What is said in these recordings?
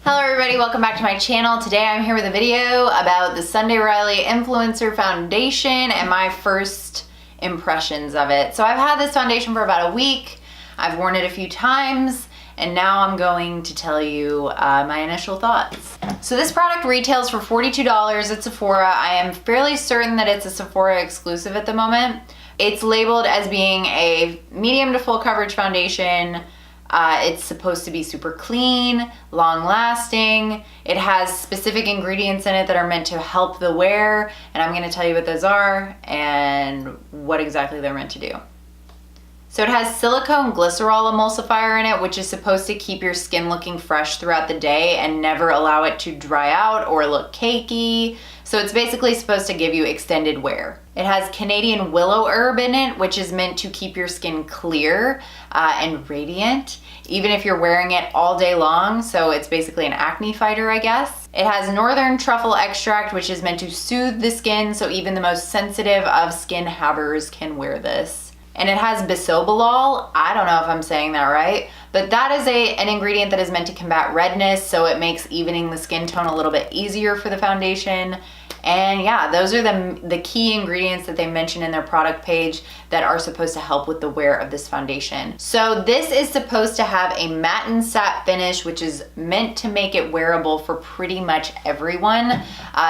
Hello everybody, welcome back to my channel. Today I'm here with a video about the Sunday Riley Influencer Foundation and my first impressions of it. So I've had this foundation for about a week. I've worn it a few times and now I'm going to tell you my initial thoughts. So this product retails for $42 at Sephora. I am fairly certain that it's a Sephora exclusive at the moment. It's labeled as being a medium to full coverage foundation. It's supposed to be super clean, long lasting. It has specific ingredients in it that are meant to help the wear, and I'm going to tell you what those are and what exactly they're meant to do. So it has silicone glycerol emulsifier in it, which is supposed to keep your skin looking fresh throughout the day and never allow it to dry out or look cakey. So it's basically supposed to give you extended wear. It has Canadian willow herb in it, which is meant to keep your skin clear and radiant, even if you're wearing it all day long. So it's basically an acne fighter, I guess. It has northern truffle extract, which is meant to soothe the skin, so even the most sensitive of skin havers can wear this. And it has bisobolol. I don't know if I'm saying that right, but that is an ingredient that is meant to combat redness, so it makes evening the skin tone a little bit easier for the foundation. And yeah, those are the key ingredients that they mention in their product page that are supposed to help with the wear of this foundation. So this is supposed to have a matte and satin finish, which is meant to make it wearable for pretty much everyone.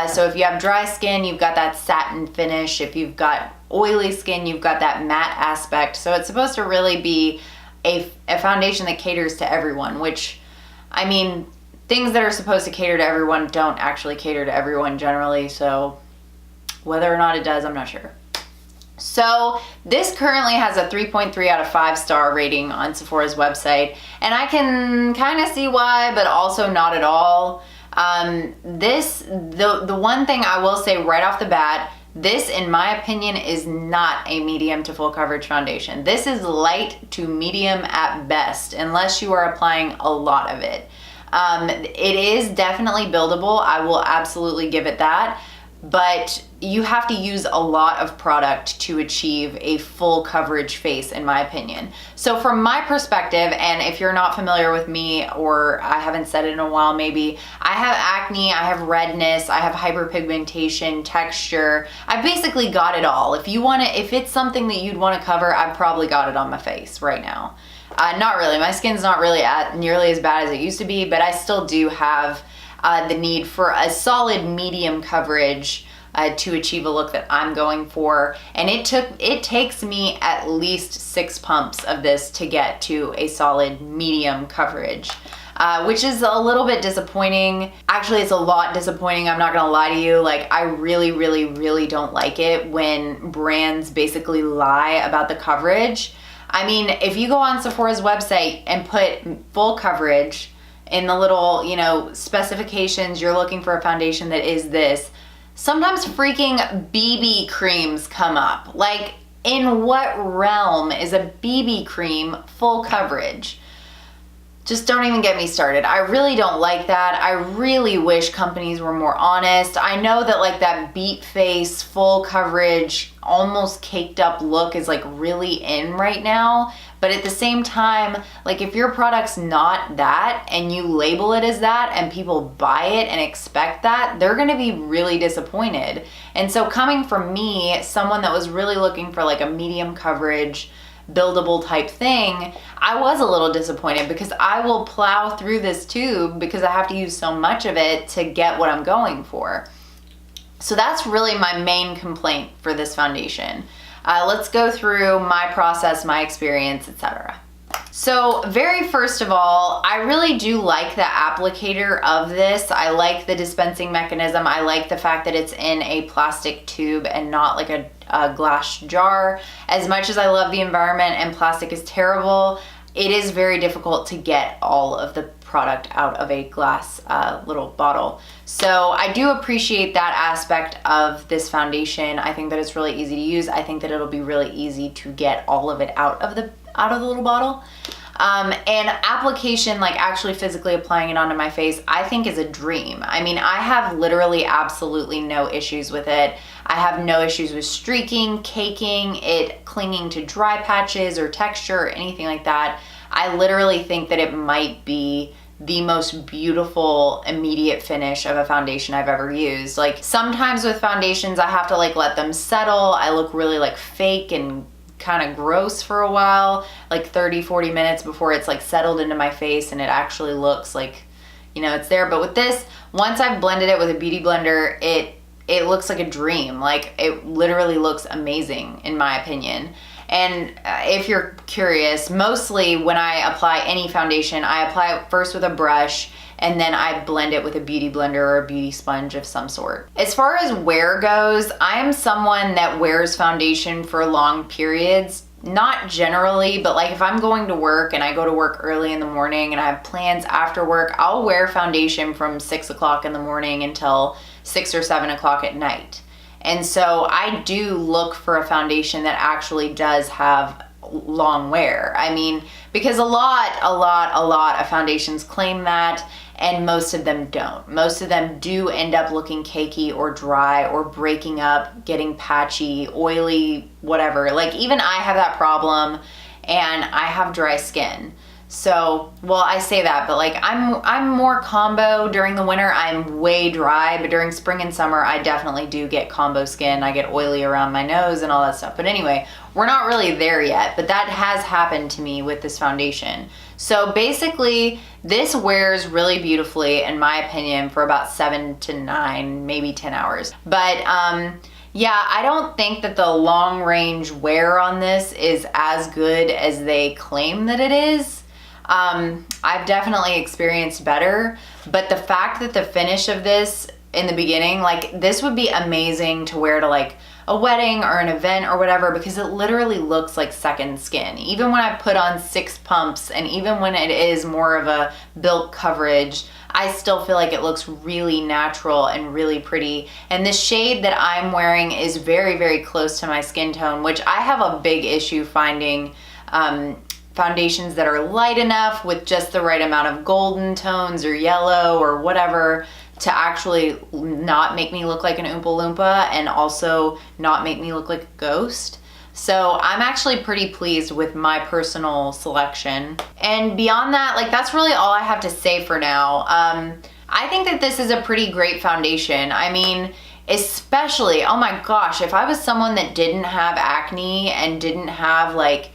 So if you have dry skin, you've got that satin finish. If you've got oily skin, you've got that matte aspect. So it's supposed to really be a foundation that caters to everyone, which, I mean, things that are supposed to cater to everyone don't actually cater to everyone generally, so whether or not it does, I'm not sure. So this currently has a 3.3 out of 5 star rating on Sephora's website, and I can kind of see why, but also not at all. The one thing I will say right off the bat, this, in my opinion, is not a medium to full coverage foundation. This is light to medium at best, unless you are applying a lot of it. It is definitely buildable. I will absolutely give it that, but you have to use a lot of product to achieve a full coverage face, in my opinion. So from my perspective, and if you're not familiar with me, or I haven't said it in a while maybe, I have acne, I have redness, I have hyperpigmentation, texture. I've basically got it all. If it's something that you'd want to cover, I've probably got it on my face right now. Not really. My skin's not really nearly as bad as it used to be, but I still do have the need for a solid medium coverage to achieve a look that I'm going for. And it takes me at least 6 pumps of this to get to a solid medium coverage, which is a little bit disappointing. Actually, it's a lot disappointing. I'm not gonna lie to you. Like, I really, really, really don't like it when brands basically lie about the coverage. I mean, if you go on Sephora's website and put full coverage in the little, specifications, you're looking for a foundation that is this, sometimes freaking BB creams come up. Like, in what realm is a BB cream full coverage? Just don't even get me started. I really don't like that. I really wish companies were more honest. I know that like that beat face, full coverage, almost caked up look is like really in right now. But at the same time, like if your product's not that and you label it as that and people buy it and expect that, they're gonna be really disappointed. And so coming from me, someone that was really looking for like a medium coverage, buildable type thing, I was a little disappointed because I will plow through this tube because I have to use so much of it to get what I'm going for. So that's really my main complaint for this foundation. Let's go through my process, my experience, etc. So very first of all, I really do like the applicator of this. I like the dispensing mechanism. I like the fact that it's in a plastic tube and not like a glass jar. As much as I love the environment and plastic is terrible, it is very difficult to get all of the product out of a glass little bottle. So I do appreciate that aspect of this foundation. I think that it's really easy to use. I think that it'll be really easy to get all of it out of the little bottle. And application, like actually physically applying it onto my face, I think is a dream. I mean, I have literally absolutely no issues with it. I have no issues with streaking, caking, it clinging to dry patches or texture or anything like that. I literally think that it might be the most beautiful immediate finish of a foundation I've ever used. Like sometimes with foundations, I have to like let them settle. I look really like fake and kind of gross for a while, like 30-40 minutes before it's like settled into my face and it actually looks like, you know, it's there. But with this, once I've blended it with a beauty blender, it looks like a dream. Like it literally looks amazing in my opinion. And if you're curious, mostly when I apply any foundation, I apply it first with a brush and then I blend it with a beauty blender or a beauty sponge of some sort. As far as wear goes, I am someone that wears foundation for long periods. Not generally, but like if I'm going to work and I go to work early in the morning and I have plans after work, I'll wear foundation from 6 o'clock in the morning until 6 or 7 o'clock at night. And so I do look for a foundation that actually does have long wear. I mean, because a lot of foundations claim that, and most of them don't. Most of them do end up looking cakey or dry or breaking up, getting patchy, oily, whatever. Like even I have that problem and I have dry skin. So, well, I say that, but like I'm more combo. During the winter, I'm way dry, but during spring and summer, I definitely do get combo skin. I get oily around my nose and all that stuff. But anyway, we're not really there yet, but that has happened to me with this foundation. So basically, this wears really beautifully, in my opinion, for about 7 to 9, maybe 10 hours. But yeah, I don't think that the long range wear on this is as good as they claim that it is. I've definitely experienced better, but the fact that the finish of this in the beginning, like this would be amazing to wear to like a wedding or an event or whatever, because it literally looks like second skin. Even when I put on 6 pumps and even when it is more of a built coverage, I still feel like it looks really natural and really pretty. And the shade that I'm wearing is very, very close to my skin tone, which I have a big issue finding foundations that are light enough with just the right amount of golden tones or yellow or whatever to actually not make me look like an Oompa Loompa and also not make me look like a ghost. So I'm actually pretty pleased with my personal selection. And beyond that, like that's really all I have to say for now. I think that this is a pretty great foundation. I mean, especially, oh my gosh, if I was someone that didn't have acne and didn't have like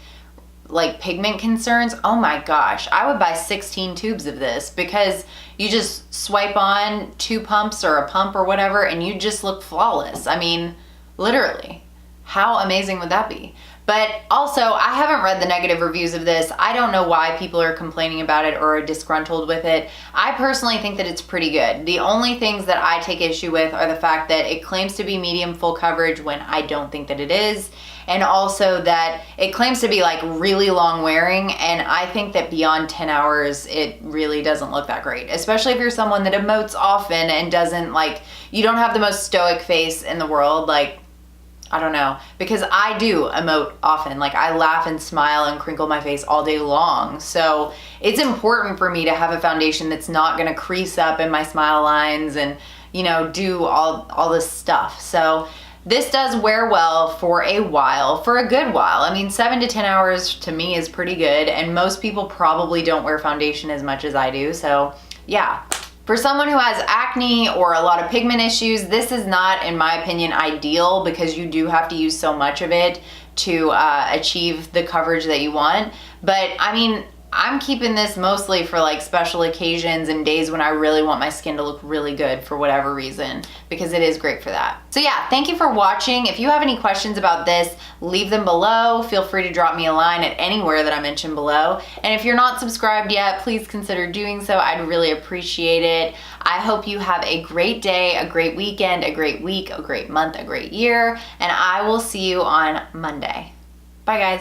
pigment concerns, oh my gosh, I would buy 16 tubes of this, because you just swipe on 2 pumps or a pump or whatever and you just look flawless. I mean, literally, how amazing would that be? But also, I haven't read the negative reviews of this. I don't know why people are complaining about it or are disgruntled with it. I personally think that it's pretty good. The only things that I take issue with are the fact that it claims to be medium full coverage when I don't think that it is. And also that it claims to be like really long wearing, and I think that beyond 10 hours, it really doesn't look that great. Especially if you're someone that emotes often and doesn't like, you don't have the most stoic face in the world, like, I don't know, because I do emote often. Like I laugh and smile and crinkle my face all day long. So it's important for me to have a foundation that's not gonna crease up in my smile lines and, you know, do all this stuff. So this does wear well for a while, for a good while. I mean, 7 to 10 hours to me is pretty good, and most people probably don't wear foundation as much as I do. So yeah. For someone who has acne or a lot of pigment issues, this is not, in my opinion, ideal, because you do have to use so much of it to achieve the coverage that you want. But I mean, I'm keeping this mostly for like special occasions and days when I really want my skin to look really good for whatever reason, because it is great for that. So yeah, thank you for watching. If you have any questions about this, leave them below. Feel free to drop me a line at anywhere that I mentioned below. And if you're not subscribed yet, please consider doing so. I'd really appreciate it. I hope you have a great day, a great weekend, a great week, a great month, a great year, and I will see you on Monday. Bye guys.